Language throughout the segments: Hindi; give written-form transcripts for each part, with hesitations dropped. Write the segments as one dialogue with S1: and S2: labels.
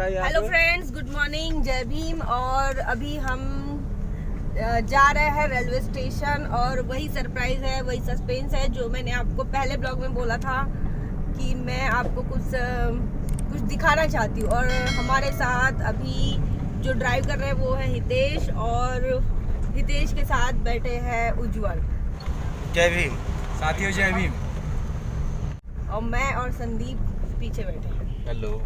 S1: रहा है यहाँ
S2: हेलो
S1: पे।
S2: फ्रेंड्स, गुड मॉर्निंग, जय भीम। और अभी हम जा रहे हैं रेलवे स्टेशन और वही सरप्राइज है, वही सस्पेंस है जो मैंने आपको पहले ब्लॉग में बोला था कि मैं आपको कुछ दिखाना चाहती हूँ। और हमारे साथ अभी जो ड्राइव कर रहे हैं वो है हितेश, और हितेश के साथ बैठे हैं उज्जवल।
S1: जय भीम साथियों, जय भीम।
S2: और मैं और संदीप पीछे बैठे हैं।
S1: हेलो।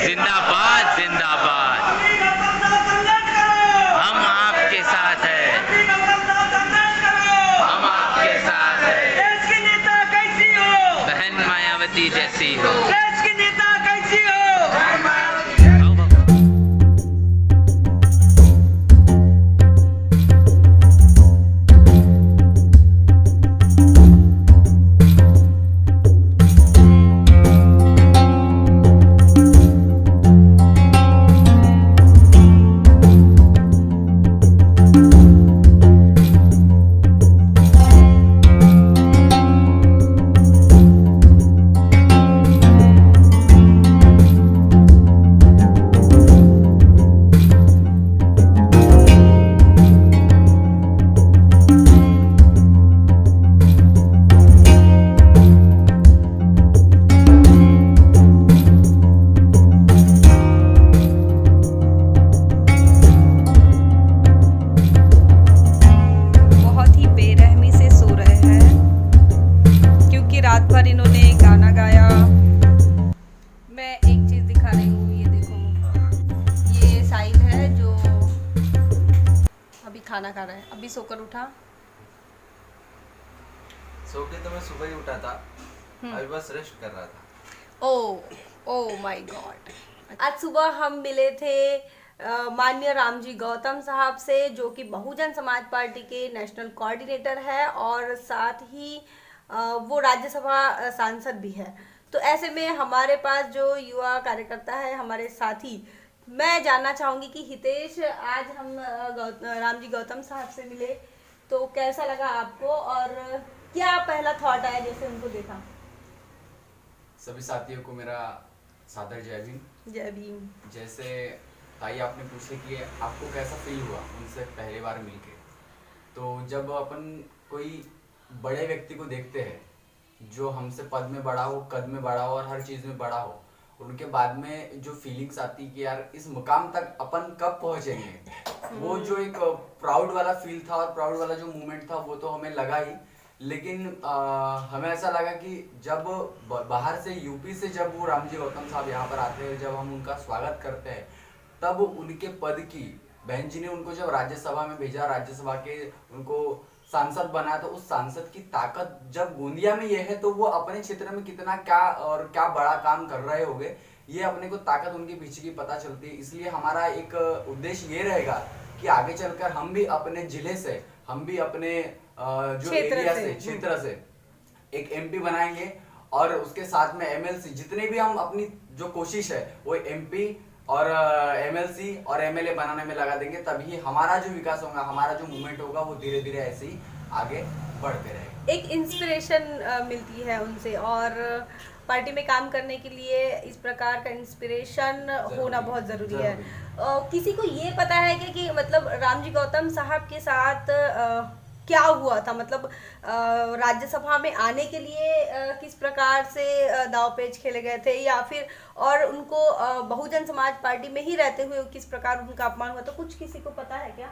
S3: जिंदाबाद जिंदाबाद, हम आपके साथ हैं, हम आपके साथ हैं।
S4: देश की नेता कैसी हो?
S3: बहन मायावती जैसी हो।
S4: देश की नेता कैसी हो?
S2: बहुत ही बेरहमी से सो रहे हैं क्योंकि रात भर इन्होंने गाना गाया। मैं एक चीज दिखा रही हूँ, ये देखो, ये साहिल है जो अभी खाना खा रहा है, अभी सोकर उठा।
S5: सो के तो मैं सुबह ही उठा था, अभी बस रेस्ट कर रहा था।
S2: Oh my God. आज सुबह हम मिले थे माननीय रामजी गौतम साहब से, जो कि बहुजन समाज पार्टी के नेशनल कोऑर्डिनेटर है और साथ ही वो राज्यसभा सांसद भी है। तो ऐसे में हमारे पास जो युवा कार्यकर्ता है, हमारे साथी, मैं जानना चाहूंगी कि हितेश, आज हम रामजी गौतम साहब से मिले तो कैसा लगा आपको और क्या पहला थॉट आया जैसे उनको देखा?
S5: सभी साथियों को मेरा सादर जय भीम।
S2: जय भीम।
S5: जैसे ताई आपने पूछे कि आपको कैसा फील हुआ उनसे पहली बार मिलके, तो जब अपन कोई बड़े व्यक्ति को देखते हैं जो हमसे पद में बड़ा हो, कद में बड़ा हो और हर चीज में बड़ा हो, उनके बाद में जो फीलिंग्स आती कि यार इस मुकाम तक अपन कब पहुंचेंगे, वो जो एक प्राउड वाला फील था और प्राउड वाला जो मोमेंट था वो तो हमें लगा ही। लेकिन हमें ऐसा लगा कि जब बाहर से यूपी से जब वो रामजी गौतम साहब यहाँ पर आते हैं, जब हम उनका स्वागत करते हैं, तब उनके पद की, बहन जी ने उनको जब राज्यसभा में भेजा, राज्यसभा के उनको सांसद बनाया, तो उस सांसद की ताकत जब गोंदिया में ये है तो वो अपने क्षेत्र में कितना क्या बड़ा काम कर रहे होंगे, ये अपने को ताकत उनके पीछे की पता चलती है। इसलिए हमारा एक उद्देश्य ये रहेगा कि आगे चलकर हम भी अपने जिले से, हम भी अपने जो एरिया से, क्षेत्र से एक एमपी बनाएंगे और उसके साथ में एमएलसी, जितने भी हम अपनी जो कोशिश है वो एमपी और एमएलसी और एमएलए बनाने में लगा देंगे, तभी हमारा जो विकास होगा, हमारा जो मूवमेंट होगा वो धीरे धीरे ऐसे ही आगे बढ़ते रहेगा।
S2: एक इंस्पिरेशन मिलती है उनसे, और पार्टी में काम करने के लिए इस प्रकार का इंस्पिरेशन होना बहुत ज़रूरी है। किसी को ये पता है कि मतलब रामजी गौतम साहब के साथ क्या हुआ था, मतलब राज्यसभा में आने के लिए किस प्रकार से दांवपेच खेले गए थे, या फिर और उनको बहुजन समाज पार्टी में ही रहते हुए किस प्रकार उनका अपमान हुआ, तो कुछ किसी को पता है क्या?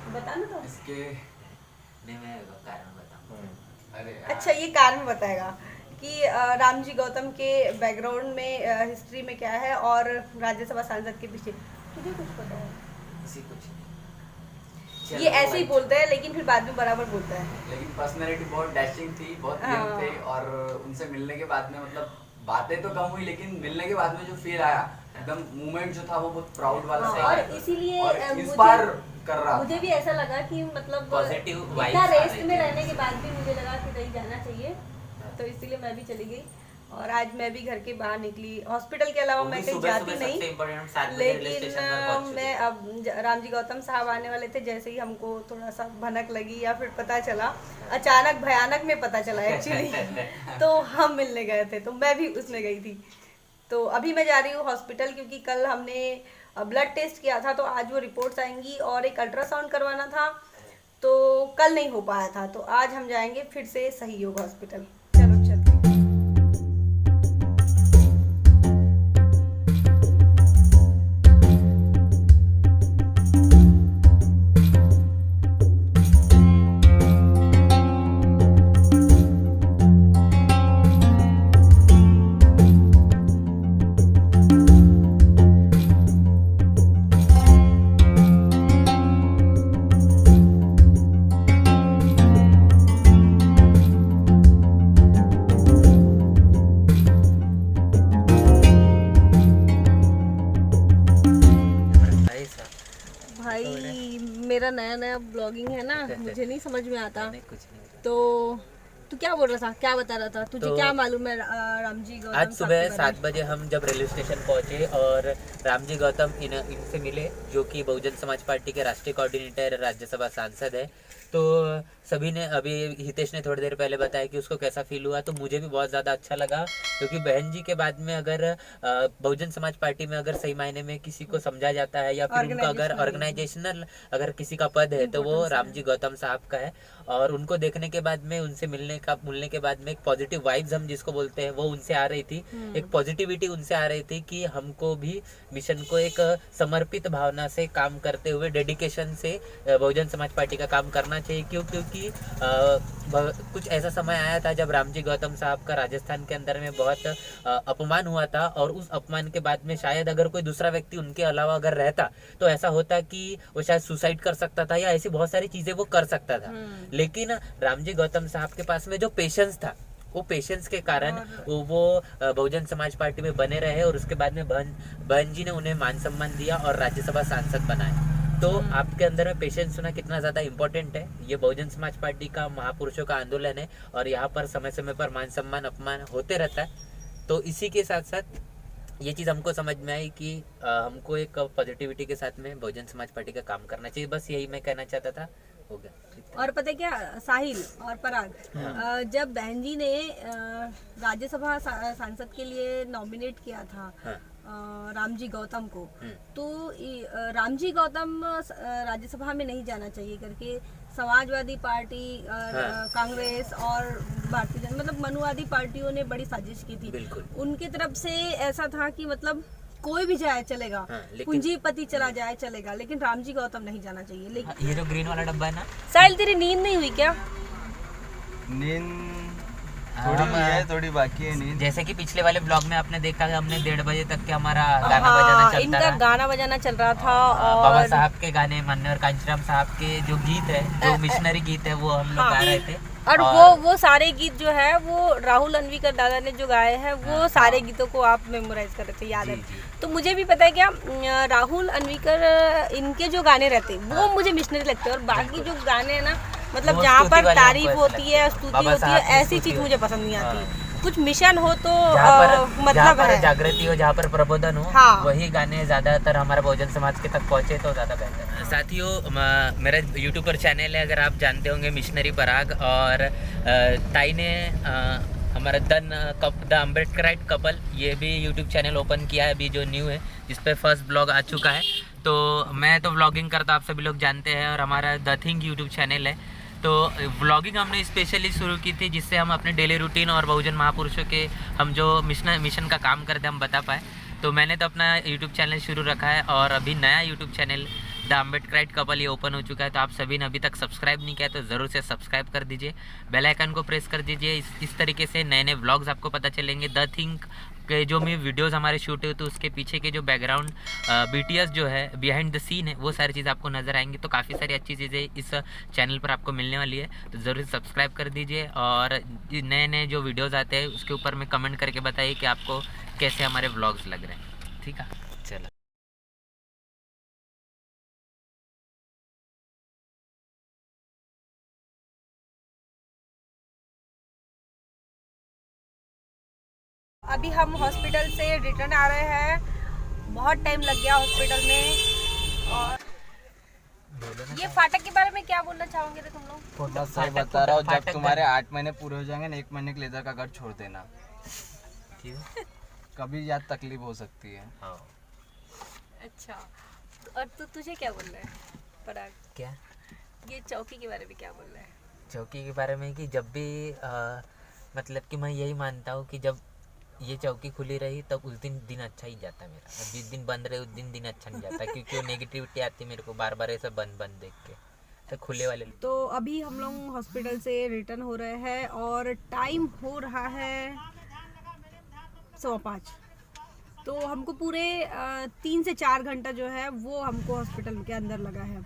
S2: बताना तो।
S5: इसके
S3: नहीं, मैं कारण बताऊं।
S5: अरे
S2: अच्छा, ये कारण बताएगा कि रामजी गौतम के बैकग्राउंड में, हिस्ट्री में क्या है और राज्यसभा सांसद के पीछे तुझे कुछ पता है?
S3: इसी कुछ
S2: ये ऐसे ही बोलता है लेकिन फिर बाद में बराबर बोलता है।
S5: लेकिन पर्सनैलिटी बहुत डैशिंग थी, बहुत यंग थे, और उनसे मिलने के बाद में मतलब बातें तो कम हुई, लेकिन मिलने के बाद में जो फील आया, एकदम मूवमेंट जो था वो बहुत प्राउड वाला था।
S2: और इसीलिए
S5: और इस
S2: मुझे
S5: बार कर रहा
S2: मुझे
S5: था।
S2: भी ऐसा लगा कि मतलब
S3: Positive vibes
S2: इतना
S3: आ रही
S2: रेस्ट
S3: थी।
S2: में रहने के बाद भी मुझे लगा कि कहीं जाना चाहिए, तो इसीलिए मैं भी चली गई। और आज मैं भी घर के बाहर निकली, हॉस्पिटल के अलावा मैं कहीं जाती नहीं, लेकिन मैं अब रामजी गौतम साहब आने वाले थे, जैसे ही हमको थोड़ा सा भनक लगी या फिर पता चला, अचानक भयानक में पता चला एक्चुअली तो हम मिलने गए थे, तो मैं भी उसमें गई थी। तो अभी मैं जा रही हूँ हॉस्पिटल, क्योंकि कल हमने ब्लड टेस्ट किया था, तो आज वो रिपोर्ट्स आएंगी, और एक अल्ट्रासाउंड करवाना था, तो कल नहीं हो पाया था, तो आज हम जाएंगे फिर से सहयोग हॉस्पिटल। चलो चलते हैं। भाई मेरा नया नया ब्लॉगिंग है ना, मुझे नहीं समझ में आता,
S3: कुछ नहीं।
S2: तो तू क्या बोल रहा था, क्या बता रहा था, तुझे
S3: तो
S2: क्या मालूम है रामजी गौतम
S3: आज
S2: साहब
S3: सुबह
S2: के बारे
S3: 7 बजे हम जब रेलवे स्टेशन पहुंचे और रामजी गौतम इनसे मिले, जो कि बहुजन समाज पार्टी के राष्ट्रीय कोऑर्डिनेटर राज्यसभा सांसद है। तो सभी ने, अभी हितेश ने थोड़ी देर पहले बताया कि उसको कैसा फील हुआ, तो मुझे भी बहुत ज़्यादा अच्छा लगा, क्योंकि बहन जी के बाद में अगर बहुजन समाज पार्टी में अगर सही मायने में किसी को समझा जाता है या फिर उनका अगर ऑर्गेनाइजेशनल अगर किसी का पद है तो वो रामजी गौतम साहब का है। और उनको देखने के बाद में, उनसे मिलने के बाद में एक पॉजिटिव वाइब्स हम जिसको बोलते हैं वो उनसे आ रही थी, एक पॉजिटिविटी उनसे आ रही थी कि हमको भी मिशन को एक समर्पित भावना से काम करते हुए, डेडिकेशन से बहुजन समाज पार्टी का काम करना चाहिए। क्योंकि कुछ ऐसा समय आया था जब रामजी गौतम साहब का राजस्थान के अंदर में बहुत अपमान हुआ था, और उस अपमान के बाद में शायद अगर कोई दूसरा व्यक्ति उनके अलावा अगर रहता तो ऐसा होता कि वो शायद सुसाइड कर सकता था या ऐसी बहुत सारी चीजें वो कर सकता था। लेकिन रामजी गौतम साहब के पास में जो पेशेंस था, वो पेशेंस के कारण वो बहुजन समाज पार्टी में बने रहे, और उसके बाद में बहन जी ने उन्हें मान सम्मान दिया और राज्यसभा सांसद बनाए। तो आपके अंदर में पेशेंस होना कितना ज़्यादा इम्पोर्टेंट है। ये बहुजन समाज पार्टी का महापुरुषों का आंदोलन है, और यहाँ पर समय समय पर मान सम्मान अपमान होते रहता है। तो इसी के साथ साथ ये चीज़ हमको समझ में आई कि हमको एक पॉजिटिविटी के साथ में बहुजन समाज पार्टी का काम करना चाहिए। बस यही मैं कहना चाहता था, हो गया।
S2: और पता है क्या, साहिल और पराग, जब बहन जी ने राज्यसभा सांसद के लिए नॉमिनेट किया था रामजी गौतम को, तो रामजी गौतम राज्यसभा में नहीं जाना चाहिए करके समाजवादी पार्टी, कांग्रेस और भारतीय जनता, मतलब मनुवादी पार्टियों ने बड़ी साजिश की थी। उनके तरफ से ऐसा था कि मतलब कोई भी जाए चलेगा, पूंजीपति चला जाए चलेगा, लेकिन रामजी गौतम नहीं जाना चाहिए। लेकिन
S3: ये जो ग्रीन वाला डब्बा है ना,
S2: साहिल तेरी नींद नहीं हुई क्या?
S1: नींद थोड़ी हुई है, थोड़ी बाकी है नींद।
S3: जैसे कि पिछले वाले ब्लॉग में आपने देखा कि हमने 1:30 बजे तक के हमारा गाना बजाना चलता
S2: इनका
S3: रहा।
S2: गाना बजाना चल रहा था,
S3: बाबा
S2: और
S3: साहब के गाने, माननीय कांचीराम साहब के जो गीत है, जो मिशनरी गीत है, वो हम लोग गा रहे थे।
S2: और वो सारे गीत जो है वो राहुल अन्विकर दादा ने जो गाए हैं, वो सारे गीतों को आप मेमोराइज कर रहे थे, याद है? तो मुझे भी पता है क्या, राहुल अन्विकर इनके जो गाने रहते वो मुझे मिशनरी लगते हैं, और बाकी जो गाने हैं ना, मतलब जहाँ पर तारीफ होती है, स्तुति होती है, ऐसी चीज मुझे पसंद नहीं आती। कुछ मिशन हो तो मतलब है,
S3: जागृति हो, जहाँ पर प्रबोधन हो,
S2: हाँ।
S3: वही गाने ज्यादातर हमारे बहुजन समाज के तक पहुँचे तो ज्यादा बेहतर है। साथियों, मेरा यूट्यूब पर चैनल है, अगर आप जानते होंगे, मिशनरी पराग, और ताई ने हमारा द अम्बेडकराइट कपल, ये भी यूट्यूब चैनल ओपन किया है अभी, जो न्यू है, जिस पे फर्स्ट ब्लॉग आ चुका है। तो मैं तो व्लॉगिंग करता, आप सभी लोग जानते हैं, और हमारा द थिंक यूट्यूब चैनल है। तो व्लॉगिंग हमने स्पेशली शुरू की थी जिससे हम अपने डेली रूटीन और बहुजन महापुरुषों के हम जो मिशन का काम करते हैं हम बता पाए। तो मैंने तो अपना यूट्यूब चैनल शुरू रखा है, और अभी नया YouTube channel the Ambedkarite couple ये ओपन हो चुका है। तो आप सभी ने अभी तक सब्सक्राइब नहीं किया तो ज़रूर से सब्सक्राइब कर दीजिए, बेल आइकन को प्रेस कर दीजिए। इस तरीके से नए नए व्लॉग्स आपको पता चलेंगे। द थिंक के जो भी वीडियोस हमारे शूट हुए तो उसके पीछे के जो बैकग्राउंड BTS जो है, बिहाइंड द सीन है, वो सारी चीज़ आपको नज़र आएंगी। तो काफ़ी सारी अच्छी चीज़ें इस चैनल पर आपको मिलने वाली है, तो ज़रूर सब्सक्राइब कर दीजिए। और नए नए जो वीडियोज़ आते हैं उसके ऊपर में कमेंट करके बताइए कि आपको कैसे हमारे व्लॉग्स लग रहे हैं। ठीक है, चलो।
S2: अभी हम हॉस्पिटल से रिटर्न आ रहे हैं, बहुत टाइम लग गया हॉस्पिटल में। और ये फाटक के बारे में क्या बोलना चाहोगे रे तुम लोग?
S1: बस सही बता रहा हूँ, जब तुम्हारे 8 महीने पूरे हो जाएंगे ना, 1 महीने के लेदर का घर छोड़ देना।
S3: क्यों?
S1: कभी याद तकलीफ हो सकती है।
S3: हाँ।
S2: अच्छा, और तुझे क्या बोलना है पराग?
S3: क्या?
S2: ये चौकी के बारे में क्या बोलना है?
S3: चौकी के बारे में कि जब भी मतलब कि मैं यही मानता हूँ कि जब ये चौकी खुली रही तब उस दिन अच्छा ही जाता है मेरा, और जिस दिन बंद रहे उस दिन अच्छा नहीं जाता, क्योंकि वो नेगेटिविटी आती है मेरे को बार बार ऐसा बंद देख के। तो खुले वाले
S2: तो अभी हम लोग हॉस्पिटल से रिटर्न हो रहे हैं और टाइम हो रहा है 5:15। तो हमको पूरे 3 से 4 घंटा जो है वो हमको हॉस्पिटल के अंदर लगा है।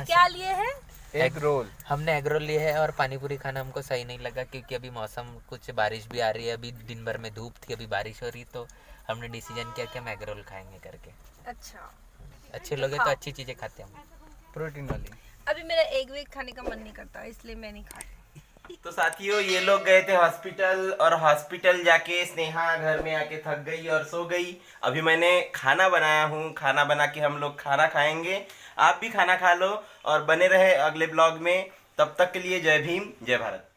S2: क्या लिए है?
S1: Egg roll.
S3: हमने एग रोल लिए है, और पानी पूरी खाना हमको सही नहीं लगा, क्योंकि अभी मौसम कुछ बारिश भी आ रही है, अभी दिन भर में धूप थी, अभी बारिश हो रही, तो हमने डिसीजन किया कि हम एग रोल खाएंगे करके।
S2: अच्छा,
S3: अच्छे लोग हैं तो अच्छी चीज़ें खाते हैं हम,
S1: प्रोटीन वाली।
S2: अभी मेरा एग वेग खाने का मन नहीं करता, इसलिए मैं नहीं खाती।
S6: तो साथियों, ये लोग गए थे हॉस्पिटल, और हॉस्पिटल जाके स्नेहा घर में आके थक गई और सो गई। अभी मैंने खाना बनाया हूँ, खाना बना के हम लोग खाना खाएंगे। आप भी खाना खा लो और बने रहे अगले ब्लॉग में। तब तक के लिए जय भीम, जय भारत।